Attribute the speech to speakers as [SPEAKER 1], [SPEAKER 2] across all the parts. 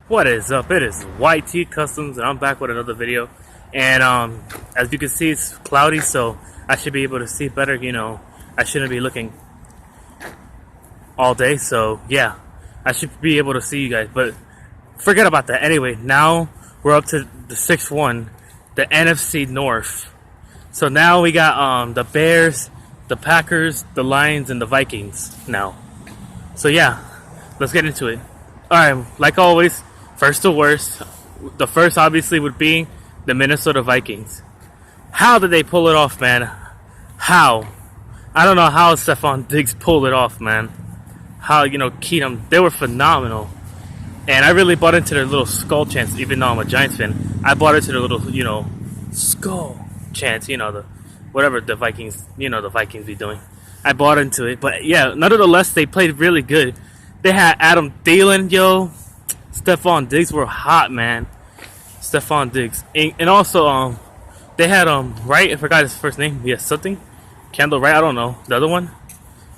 [SPEAKER 1] What is up? It is YT Customs, and I'm back with another video. And as you can see, it's cloudy, so I should be able to see better. I shouldn't be looking all day, so yeah, I should be able to see you guys. But forget about that. Anyway, now we're up to the 6-1, the NFC North. So now we got the Bears, the Packers, the Lions, and the Vikings now. So yeah, let's get into it. Alright, like always, first to worst. The first obviously would be the Minnesota Vikings. How did they pull it off, man? How? I don't know how Stephon Diggs pulled it off, man. How, Keenum, they were phenomenal. And I really bought into their little skull chance, even though I'm a Giants fan. I bought into their little, skull chance, whatever the Vikings, the Vikings be doing. I bought into it. But yeah, nonetheless, they played really good. They had Adam Thielen, Stephon Diggs were hot, man. Stephon Diggs. And also, they had, Wright, I forgot his first name. Yeah, something. Kendall Wright, I don't know. The other one.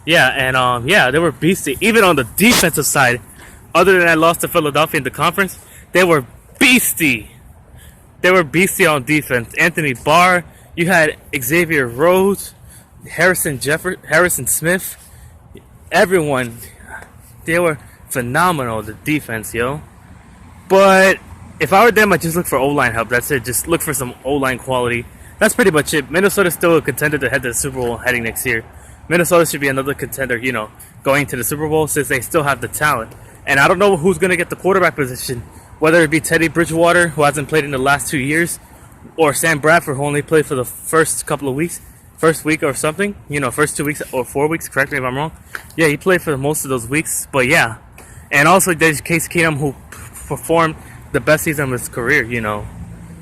[SPEAKER 1] Yeah, and, yeah, they were beastie. Even on the defensive side, other than I lost to Philadelphia in the conference, they were beastie. They were beastie on defense. Anthony Barr, you had Xavier Rhodes, Harrison Smith, everyone. They were phenomenal, the defense, But if I were them, I'd just look for O-line help. That's it. Just look for some O-line quality. That's pretty much it. Minnesota's still a contender to head to the Super Bowl heading next year. Minnesota should be another contender, going to the Super Bowl since they still have the talent. And I don't know who's going to get the quarterback position, whether it be Teddy Bridgewater, who hasn't played in the last 2 years, or Sam Bradford, who only played for the first couple of weeks. First week or something, first 2 weeks or 4 weeks, correct me if I'm wrong. Yeah, he played for most of those weeks, but yeah. And also there's Case Keenum, who performed the best season of his career,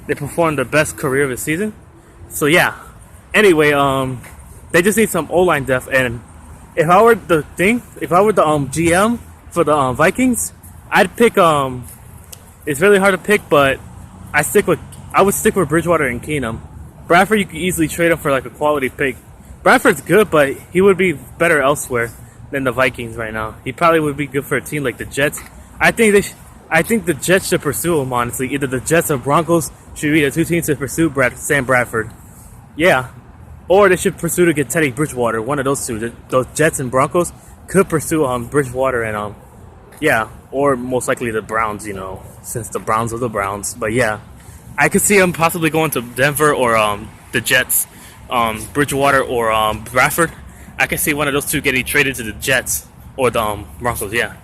[SPEAKER 1] They performed the best career of his season. So yeah. Anyway, they just need some O-line depth, and if I were the GM for the Vikings, I'd pick it's really hard to pick, but I would stick with Bridgewater and Keenum. Bradford, you could easily trade him for like a quality pick. Bradford's good, but he would be better elsewhere than the Vikings right now. He probably would be good for a team like the Jets. I think the Jets should pursue him, honestly. Either the Jets or Broncos should be the two teams to pursue Sam Bradford. Yeah. Or they should pursue to get Teddy Bridgewater. One of those two. Those Jets and Broncos could pursue Bridgewater and yeah. Or most likely the Browns, since the Browns are the Browns. But yeah. I could see him possibly going to Denver or the Jets, Bridgewater or Bradford. I could see one of those two getting traded to the Jets or the Broncos, yeah.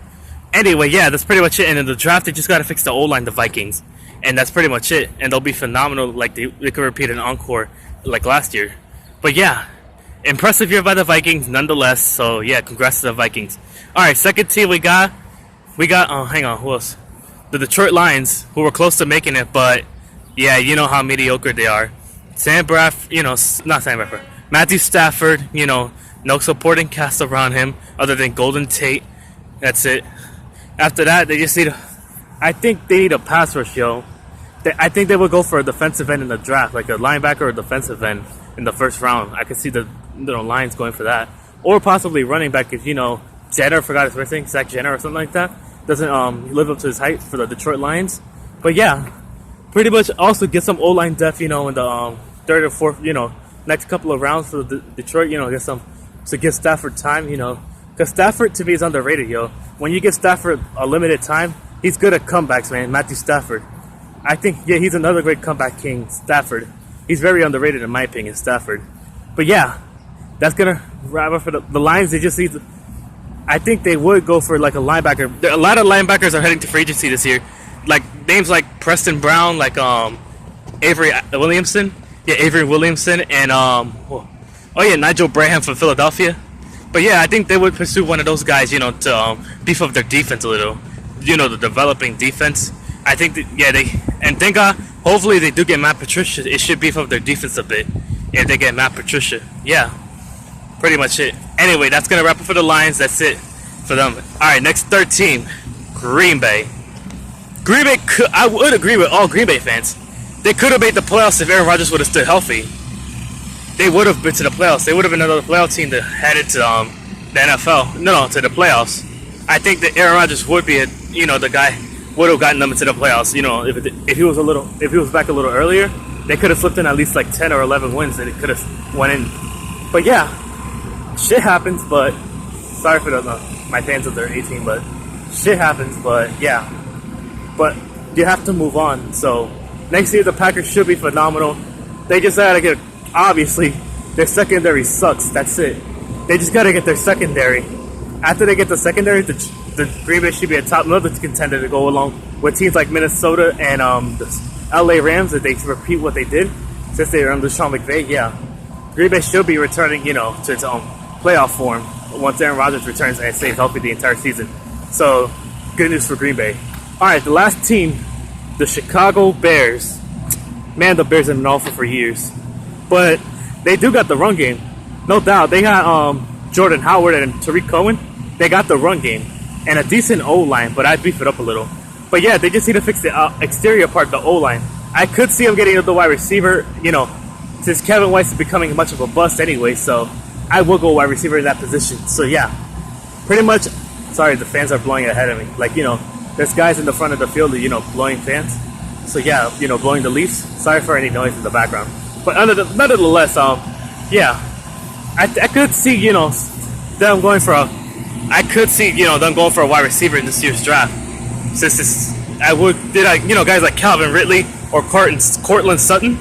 [SPEAKER 1] Anyway, yeah, that's pretty much it. And in the draft, they just got to fix the O-line, the Vikings. And that's pretty much it. And they'll be phenomenal, like they could repeat an encore like last year. But yeah, impressive year by the Vikings nonetheless. So yeah, congrats to the Vikings. Alright, second team we got, hang on, who else? The Detroit Lions, who were close to making it, but yeah, you know how mediocre they are. Sam Bradford, not Sam Bradford. Matthew Stafford, no supporting cast around him other than Golden Tate. That's it. After that, they just I think they need a pass rush, I think they would go for a defensive end in the draft, like a linebacker or defensive end in the first round. I could see the Lions going for that. Or possibly running back if, Jenner, forgot his first name, Zach Jenner or something like that. Doesn't live up to his height for the Detroit Lions. But yeah. Pretty much also get some O-line depth, in the third or fourth, next couple of rounds for the Detroit, get some to give Stafford time, because Stafford to me is underrated, When you give Stafford a limited time, he's good at comebacks, man. Matthew Stafford, I think, yeah, he's another great comeback king. Stafford, he's very underrated in my opinion, Stafford. But yeah, that's gonna wrap up for the Lions. They just need I think they would go for like a linebacker. A lot of linebackers are heading to free agency this year. Like names like Preston Brown, like Avery Williamson, and Nigel Braham from Philadelphia. But yeah, I think they would pursue one of those guys, to beef up their defense a little. The developing defense. I think thank God, hopefully they do get Matt Patricia. It should beef up their defense a bit if they get Matt Patricia. Yeah, pretty much it. Anyway, that's gonna wrap it for the Lions. That's it for them. All right, next third team, Green Bay. I would agree with all Green Bay fans. They could have made the playoffs if Aaron Rodgers would have stood healthy. They would have been to the playoffs. They would have been another playoff team that headed to the NFL. No, to the playoffs. I think that Aaron Rodgers would be the guy would have gotten them into the playoffs. You know, if he was back a little earlier, they could have slipped in at least like 10 or 11 wins, and it could have went in. But yeah, shit happens. But sorry for my fans if they're 18, but shit happens. But yeah, but you have to move on. So next year the Packers should be phenomenal. They just gotta get, obviously their secondary sucks. That's it. They just gotta get their secondary. After they get the secondary, the Green Bay should be a top another contender to go along with teams like Minnesota and the LA Rams, if they repeat what they did since they were under Sean McVay. Yeah, Green Bay should be returning, you know, to its playoff form once Aaron Rodgers returns and stays healthy the entire season. So good news for Green Bay. All right, the last team, the Chicago Bears. Man, the Bears have been awful for years, but they do got the run game, no doubt. They got Jordan Howard and Tariq Cohen. They got the run game and a decent O-line, but I'd beef it up a little. But yeah, they just need to fix the exterior part, the O-line. I could see them getting the wide receiver, you know, since Kevin White is becoming much of a bust anyway, so I will go wide receiver in that position. So yeah, pretty much, sorry, the fans are blowing ahead of me. Like, you know, there's guys in the front of the field, you know, blowing fans. So yeah, you know, blowing the leaves. Sorry for any noise in the background. But nonetheless, yeah, I could see, you know, them going for them going for a wide receiver in this year's draft. Since this, you know, guys like Calvin Ridley or Cortland Sutton.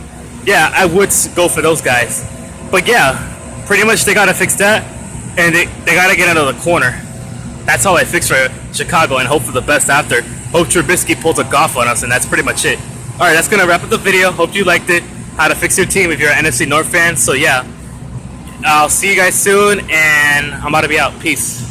[SPEAKER 1] Yeah, I would go for those guys. But yeah, pretty much they gotta fix that, and they gotta get out of the corner. That's all I fix for Chicago, and hope for the best after. Hope Trubisky pulls a golf on us, and that's pretty much it. All right, that's gonna wrap up the video. Hope you liked it. How to fix your team if you're an NFC North fan. So yeah, I'll see you guys soon, and I'm about to be out. Peace.